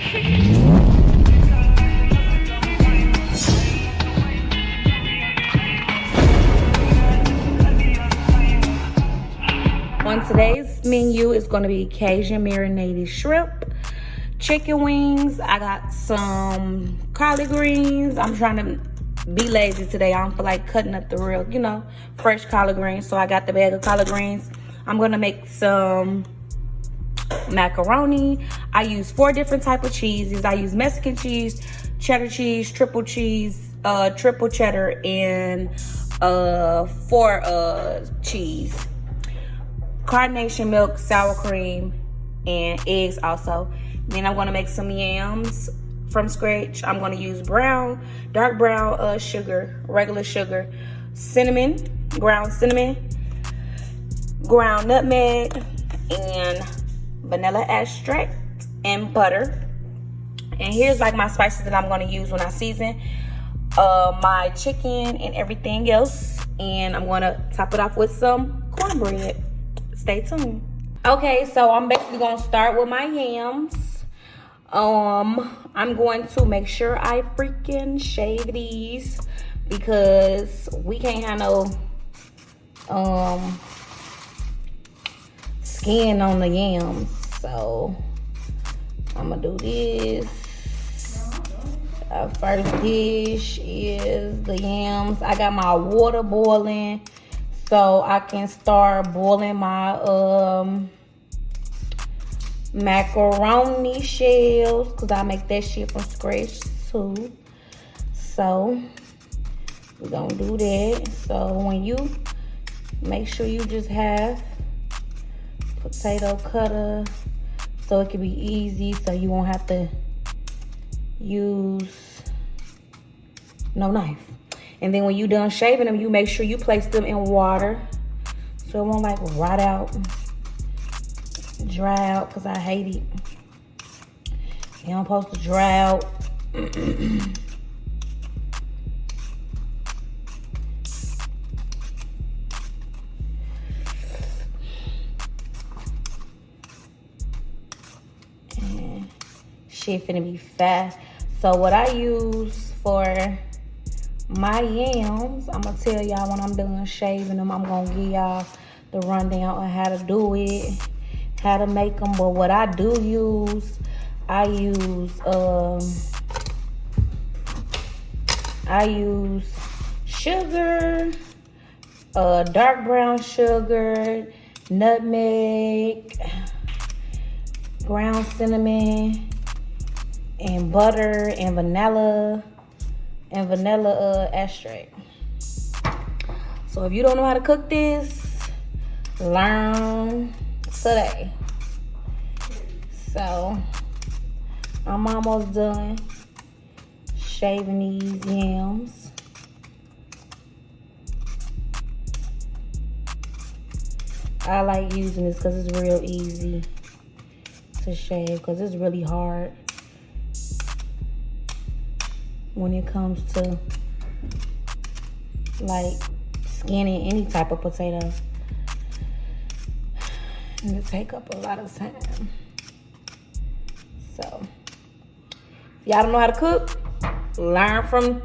On today's menu is going to be Cajun marinated shrimp, chicken wings. I got some collard greens. I'm trying to be lazy today. I don't feel like cutting up the real, fresh collard greens. So I got the bag of collard greens. I'm going to make some macaroni. I use 4 different type of cheeses. I use Mexican cheese, cheddar cheese, triple cheese, triple cheddar, and 4 cheese. Carnation milk, sour cream, and eggs also. Then I'm gonna make some yams from scratch. I'm gonna use dark brown sugar, regular sugar, cinnamon, ground nutmeg, and vanilla extract, and butter. And here's like my spices that I'm gonna use when I season my chicken and everything else. And I'm gonna top it off with some cornbread. Stay tuned. Okay, so I'm basically gonna start with my yams. I'm going to make sure I freaking shave these because we can't have no skin on the yams. So I'm gonna do this. First dish is the yams. I got my water boiling, so I can start boiling my macaroni shells, because I make that shit from scratch too. So we're gonna do that. So when you make sure you just have potato cutter so it can be easy, so you won't have to use no knife. And then when you done shaving them, you make sure you place them in water so it won't like rot out, dry out, because I hate it. You don't supposed to dry out. And shit finna be fast. So what I use for my yams, I'm gonna tell y'all when I'm done shaving them. I'm gonna give y'all the rundown on how to do it, how to make them. But what I do use, I use sugar, dark brown sugar, nutmeg, ground cinnamon, and butter, and vanilla extract. So if you don't know how to cook this, learn today. So I'm almost done shaving these yams. I like using this because it's real easy to shave, because it's really hard when it comes to like skinning any type of potato. And it take up a lot of time. So if y'all don't know how to cook, learn from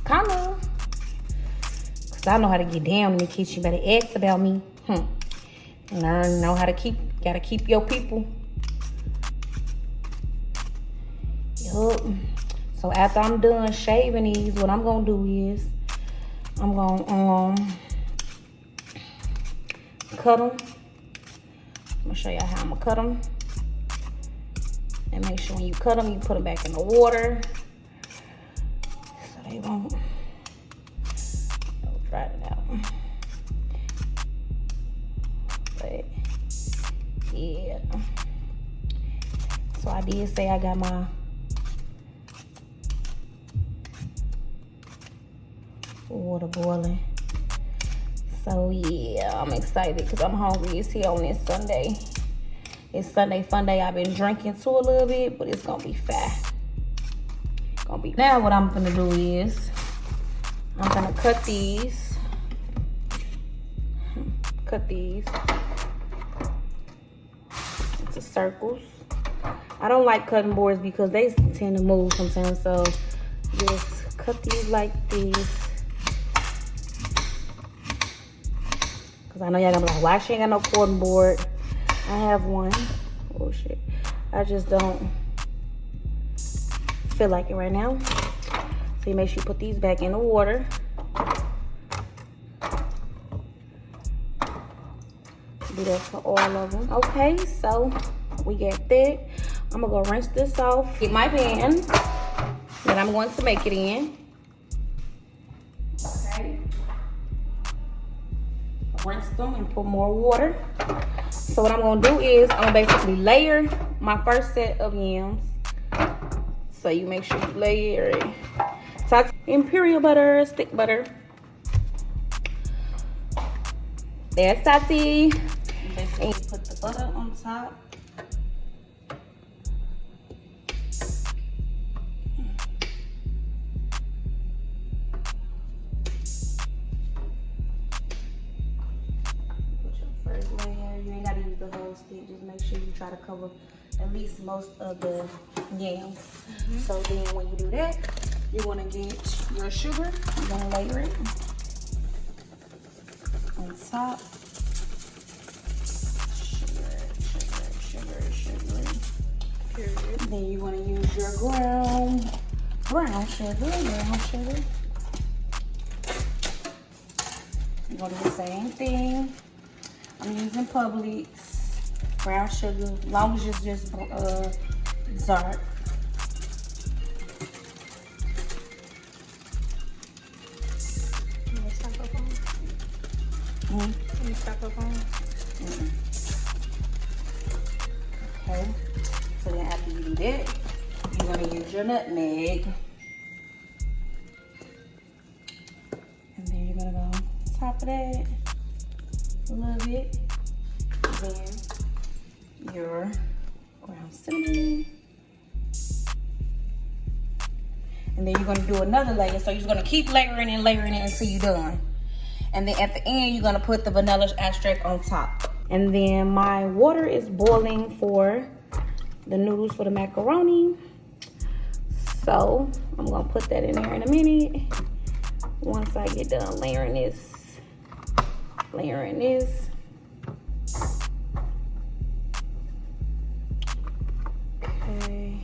Kona'S, because I know how to get down in the kitchen. You better ask about me. Know how to gotta keep your people. Yup. So after I'm done shaving these, what I'm gonna do is I'm gonna cut them. I'm gonna show y'all how I'm gonna cut them. And make sure when you cut them, you put them back in the water so they won't dry it out. But yeah. So I did say I got my water boiling. So yeah, I'm excited because I'm hungry. It's here on this Sunday. It's Sunday fun day. I've been drinking too a little bit, but it's gonna be fat. Now what I'm gonna do is I'm gonna cut these into circles. I don't like cutting boards because they tend to move sometimes. So just cut these like this. Cause I know y'all gonna be like, why she ain't got no cutting board? I have one. Oh shit. I just don't feel like it right now. So you make sure you put these back in the water. Do that for all of them. Okay, so we got that. I'm gonna go rinse this off. Get my pan that I'm going to make it in. Okay. Rinse them and put more water. So what I'm gonna do is I'm gonna basically layer my first set of yams. So you make sure you layer it. Imperial butter, stick butter. There's Tati. And you put the butter on top. Put your first layer. You ain't gotta use the whole stick. Just make sure you try to cover at least most of the yams. So then when you do that, you're gonna get your sugar. You're gonna layer it on top. Sugar. Period. Then you want to use your brown sugar. You're going to do the same thing. I'm using Publix brown sugar, as long as it's just dark. Can you stop up on? Can you stop up on? Okay, so then after you do that, you're gonna use your nutmeg. And then you're gonna go on top of that a little bit. Then your ground cinnamon. And then you're gonna do another layer. So you're just gonna keep layering it until you're done. And then at the end, you're gonna put the vanilla extract on top. And then my water is boiling for the noodles for the macaroni. So I'm gonna put that in there in a minute. Once I get done layering this. Okay.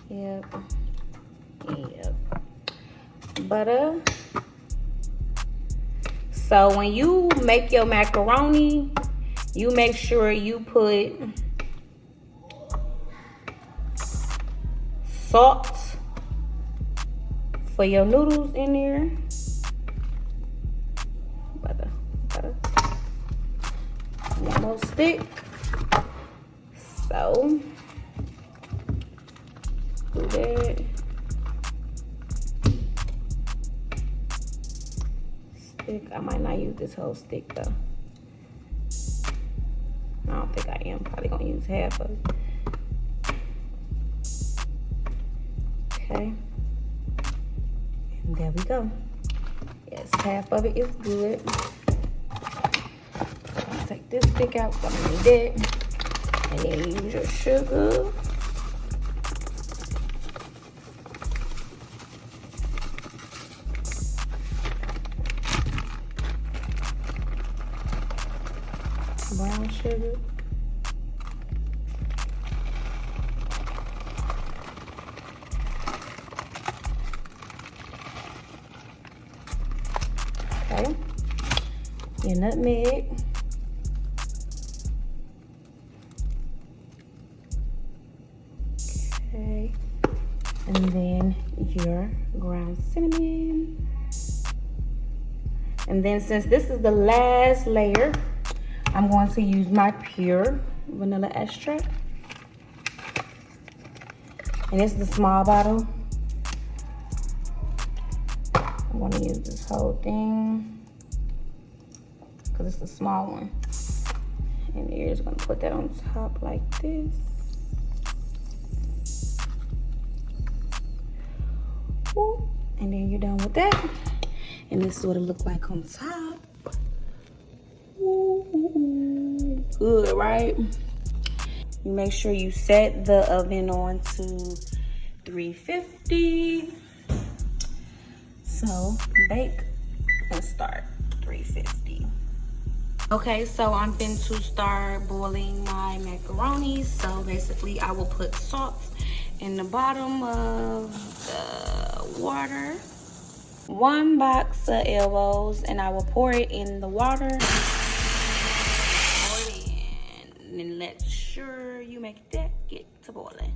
Yep. Butter. So when you make your macaroni, you make sure you put salt for your noodles in there. Butter. One more stick. So do that. I might not use this whole stick though. I don't think I am. Probably gonna use half of it. Okay. And there we go. Yes, half of it is good. I'm gonna take this stick out. So I'm gonna need that. And then use your sugar. Brown sugar. Okay. Your nutmeg. Okay. And then your ground cinnamon. And then since this is the last layer, I'm going to use my pure vanilla extract. And this is the small bottle. I'm going to use this whole thing because it's the small one. And you're just going to put that on top like this. Ooh. And then you're done with that. And this is what it looks like on top. good, right? Make sure you set the oven on to 350. So bake and start 350. Okay, so I'm going to start boiling my macaroni. So basically I will put salt in the bottom of the water. 1 box of elbows, and I will pour it in the water. Pour it in and let sure you make that get to boiling.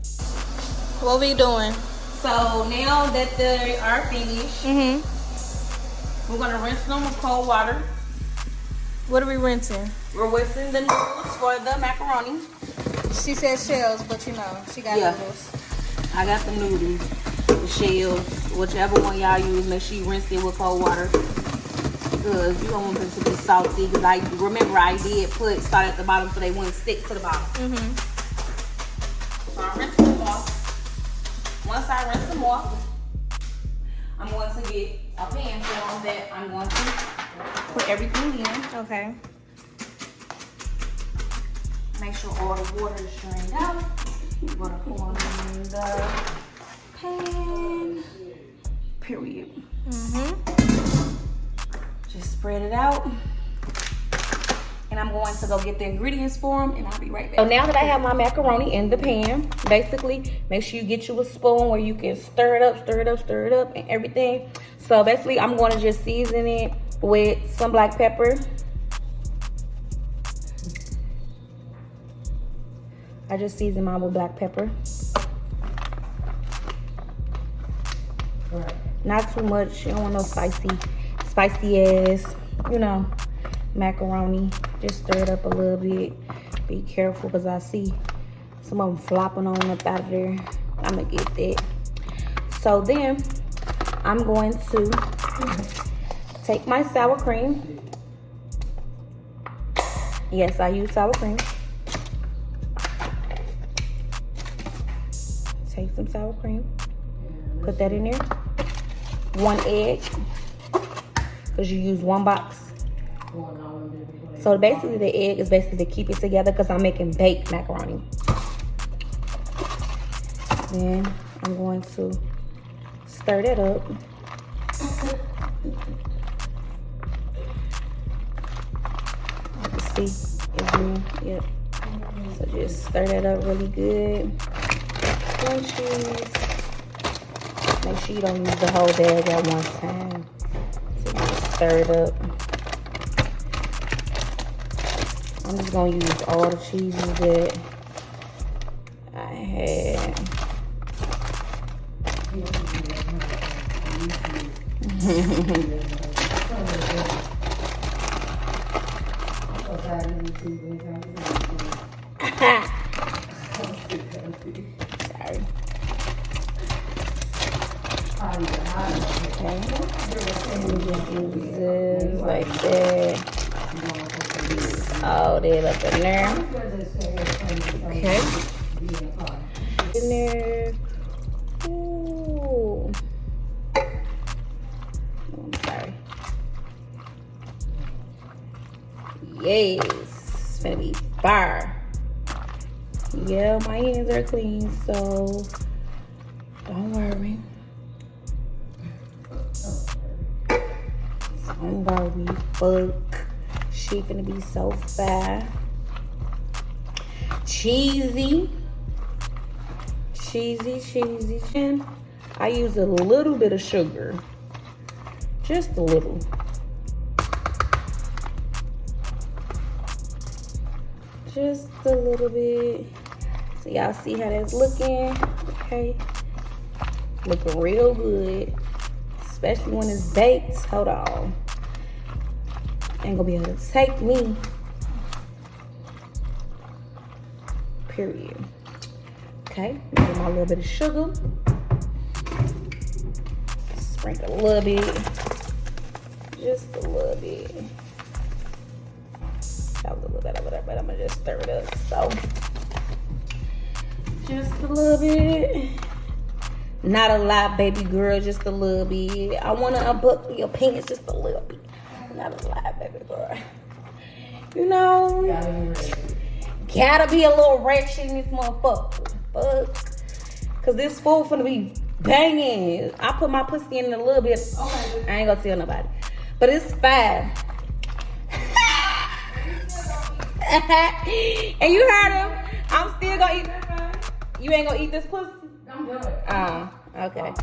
What we doing? So now that they are finished, we're gonna rinse them with cold water. What are we rinsing? We're rinsing the noodles for the macaroni. She said shells, but you know, she got noodles. I got some noodles, the shells, whichever one y'all use. Make sure you rinse it with cold water, because you don't want them to be salty. Because I remember I did put salt at the bottom so they wouldn't stick to the bottom. So I rinse them off. Once I rinse them off, I'm going to get a pan for them that I'm going to put everything in. Okay. Make sure all the water is drained out. I'm going to pour them in the pan. Period. Just spread it out. And I'm going to go get the ingredients for them, and I'll be right back. So now that I have my macaroni in the pan, basically, make sure you get you a spoon where you can stir it up, and everything. So basically, I'm going to just season it with some black pepper. I just season mine with black pepper. Not too much. You don't want no spicy ass, you know, macaroni. Just stir it up a little bit. Be careful, because I see some of them flopping on up out of there. I'm gonna get that. So then I'm going to take my sour cream. Yes, I use sour cream. Take some sour cream. Put that in there. 1 egg, because you use 1 box. So basically the egg is basically to keep it together, because I'm making baked macaroni. Then I'm going to stir that up. See, it's in, yep. So just stir that up really good. Cheese. Make sure you don't use the whole bag at one time. So just stir it up. I'm just gonna use all the cheeses that I had. Sorry. Okay. Like that. All that up in there. Okay. In there. Ooh. I'm sorry. Yes. It's gonna be fire. Yeah, my hands are clean, so don't worry. Don't worry, fuck. She finna be so fat. Cheesy. And I use a little bit of sugar. Just a little. Just a little bit. So y'all see how that's looking. Okay. Looking real good. Especially when it's baked. Hold on. Ain't gonna be able to take me. Period. Okay, get my little bit of sugar. Sprinkle a little bit. Just a little bit. That was a little bit over there, but I'm gonna just stir it up. So, just a little bit. Not a lot, baby girl, just a little bit. I wanna unbuckle your pants just a little bit. Not a lot, baby girl. You know. gotta be a little ratchet in this motherfucker. Fuck. Cause this food finna be banging. I put my pussy in a little bit. Okay. I ain't gonna tell nobody. But it's fine. And you heard him. I'm still gonna eat. You ain't gonna eat this pussy? I'm good. Okay.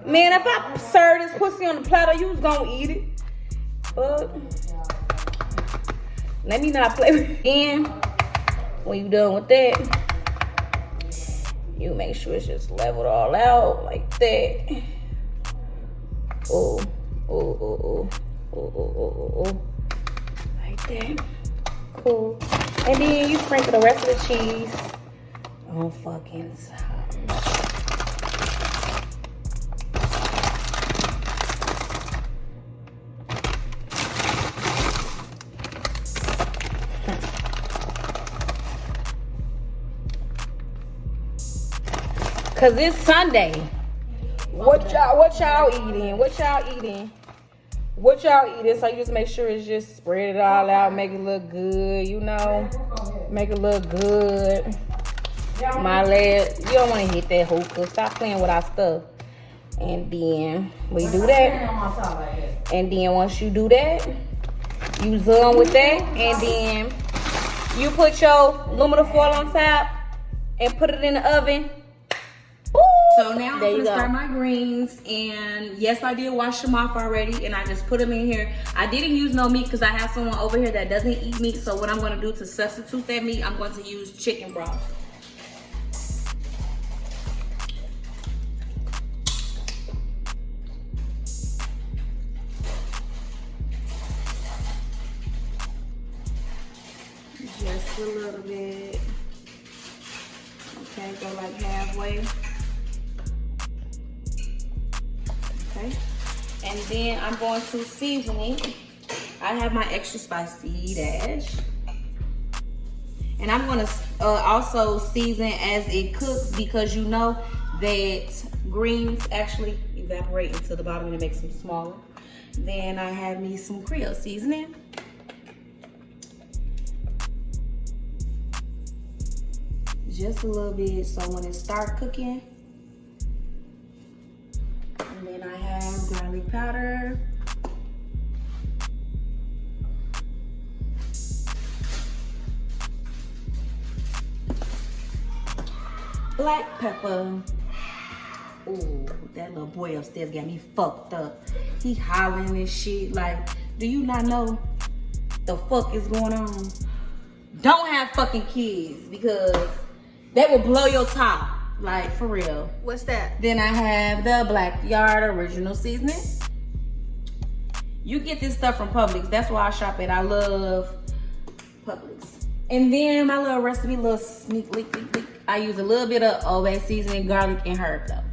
Man, if I serve this pussy on the platter, you was gonna eat it. But let me not play with it. And when you done with that, you make sure it's just leveled all out like that. Oh, oh, oh, oh, oh, oh, oh, oh, like that. Cool. And then you sprinkle the rest of the cheese on fucking top. Cause it's Sunday. What y'all eating? What y'all eating? What y'all eating? So you just make sure it's just spread it all out, make it look good, you know? Make it look good. My leg, you don't want to hit that hookah. Stop playing with our stuff. And then we do that. And then once you do that, you zoom with that. And then you put your aluminum foil on top and put it in the oven. So now I'm gonna start my greens, and yes, I did wash them off already, and I just put them in here. I didn't use no meat because I have someone over here that doesn't eat meat. So what I'm gonna do to substitute that meat, I'm going to use chicken broth. Just a little bit. Okay, go like halfway. Okay. And then I'm going to season it. I have my extra spicy dash. And I'm going to also season as it cooks, because you know that greens actually evaporate into the bottom and it makes them smaller. Then I have me some Creole seasoning. Just a little bit, so when it starts cooking. And then I have garlic powder. Black pepper. Ooh, that little boy upstairs got me fucked up. He hollering and shit. Like, do you not know the fuck is going on? Don't have fucking kids, because that will blow your top. Like, for real. What's that? Then I have the Black Yard original seasoning. You get this stuff from Publix. That's why I shop at. I love Publix. And then my little recipe, little sneak leak. I use a little bit of Old Bay seasoning, garlic, and herb though.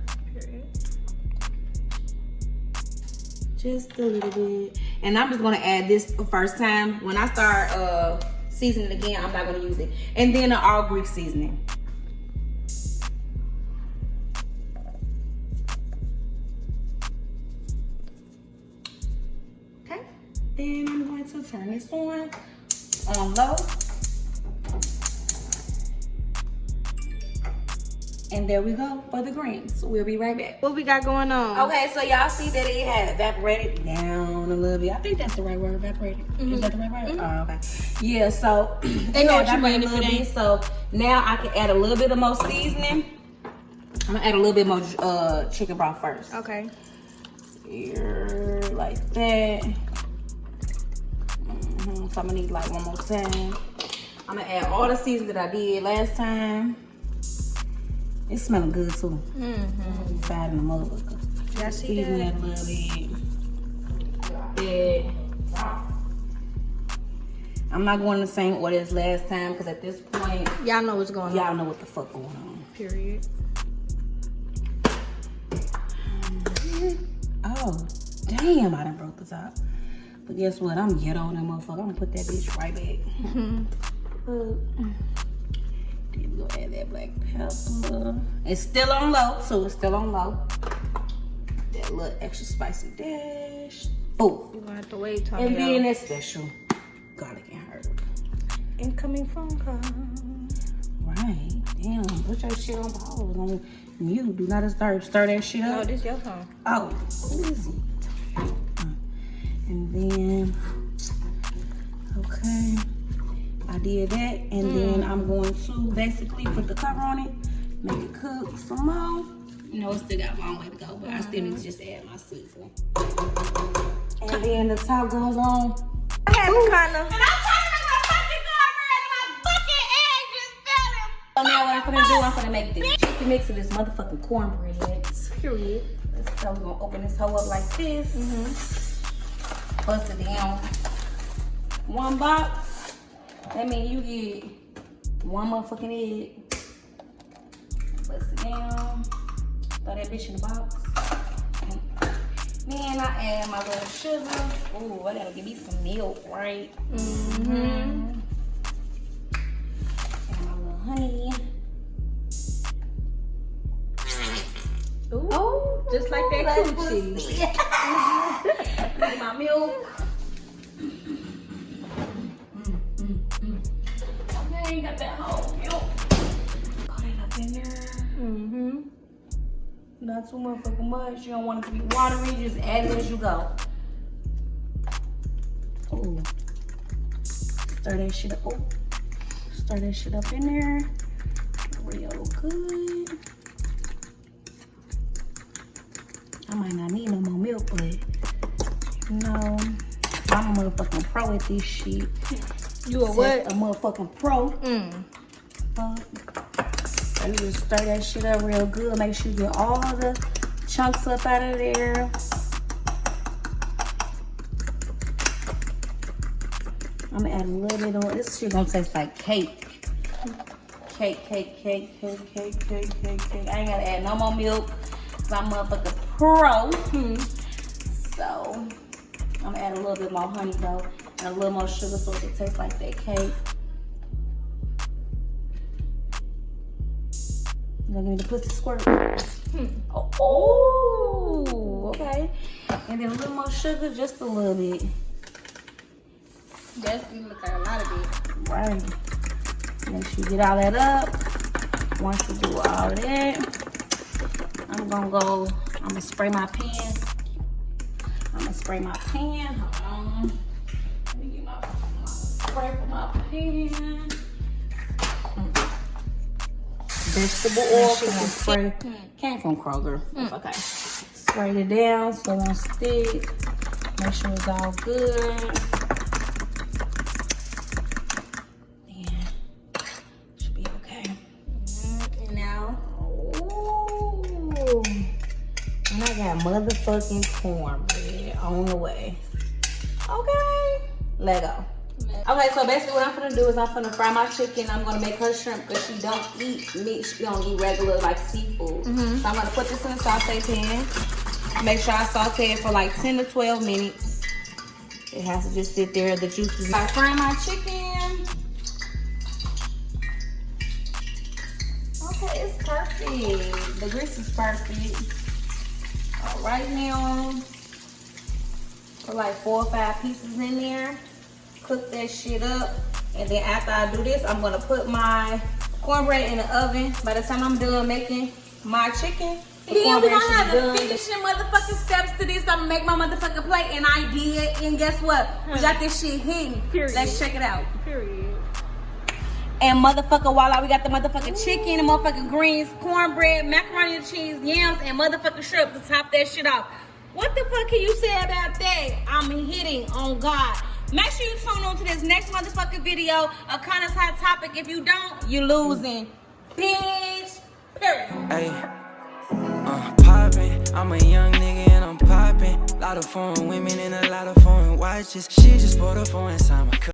Just a little bit. And I'm just gonna add this the first time. When I start seasoning again, I'm not gonna use it. And then the all Greek seasoning. Then I'm going to turn this on low. And there we go for the greens. We'll be right back. What we got going on? Okay, so y'all see that it had evaporated down a little bit. I think that's the right word, evaporated. Is that the right word? Oh, okay. Yeah, so they know what you mean a little bit. So now I can add a little bit of more seasoning. I'm gonna add a little bit more chicken broth first. Okay. Here, like that. So I'm gonna need like one more time. I'm gonna add all the seasoning that I did last time. It's smelling good too. Fried in the motherfucker. Yeah, I see season that. A little bit. I'm not going the same order as last time, because at this point, y'all know what's going on. Y'all know what the fuck going on. Period. Oh, damn! I done broke the top. But guess what? I'm ghetto on that motherfucker. I'm gonna put that bitch right back. Then we gonna add that black pepper. It's still on low, so it's still on low. That little extra spicy dash. Boom. You're gonna have to wait till and then that special garlic and herb. Incoming phone call. Right. Damn. Put your shit on pause. On mute. Do not disturb. Stir that shit No, up. this your phone. Oh, who is it? And then, okay, I did that, and then I'm going to basically put the cover on it, make it cook some more. You know, it still got a long way to go, but I still need to just add my seasoning. And then the top goes on. I had the kind of. And I'm trying to make my fucking cornbread and my fucking egg just fell in. So now what I'm gonna do, I'm gonna make the chicken mix of this motherfucking cornbread. Period. So we're gonna open this hoe up like this. Bust it down. One box. That means you get one motherfucking egg. Bust it down. Throw that bitch in the box. Then I add my little sugar. Ooh, I gotta give me some milk, right? And my little honey. Ooh, Oh, just like that that's coochie. Get my milk. Okay, got that whole milk. Put it up in there. Not too motherfucking much. You don't want it to be watery. Just add it as you go. Ooh. Stir that shit up. Oh. Stir that shit up in there. Real good. I might not need no more milk, but you know, I'm a motherfucking pro at this shit. You a what? A motherfucking pro. So you just stir that shit up real good. Make sure you get all the chunks up out of there. I'm gonna add a little bit on. This shit gonna taste like cake. Cake. I ain't gotta add no more milk. I'm a motherfucking pro. So I'm gonna add a little bit more honey though, and a little more sugar so it can taste like that cake. You gonna give me the pussy squirt? Oh, okay. And then a little more sugar, just a little bit. That's you look like a lot of it. Right. Make sure you get all that up. Once you do all that, I'm gonna spray my pan. Hold on. Let me get my spray for my pan. Vegetable oil spray. Came from Kroger. It's okay. Spray it down so it won't stick. Make sure it's all good. Yeah. Should be okay. And now, ooh. And I got motherfucking cornbread on the way. Okay. Let go. Okay, so basically what I'm gonna do is I'm gonna fry my chicken. I'm gonna make her shrimp because she don't eat meat. She don't eat regular like seafood. So I'm gonna put this in a saute pan. Make sure I saute it for like 10 to 12 minutes. It has to just sit there. The juices. I fry my chicken. Okay, it's perfect. The grease is perfect. All right now, put like 4 or 5 pieces in there. Cook that shit up, and then after I do this, I'm gonna put my cornbread in the oven. By the time I'm done making my chicken, the cornbread should be done. Finishing motherfucking steps to this. I'm gonna make my motherfucking plate, and I did. And guess what? We got this shit hitting. Period. Let's check it out. Period. And motherfucker, voila, we got the motherfucking chicken, the motherfucking greens, cornbread, macaroni and cheese, yams, and motherfucking shrimp to top that shit off. What the fuck can you say about that? I'm hitting on God. Make sure you tune on to this next motherfucking video. A Kona'S hot topic. If you don't, you losing. Bitch. Period. Hey, poppin'. I'm a young nigga and I'm poppin'. Lot of foreign women and a lot of foreign watches. She just bought a foreign sign.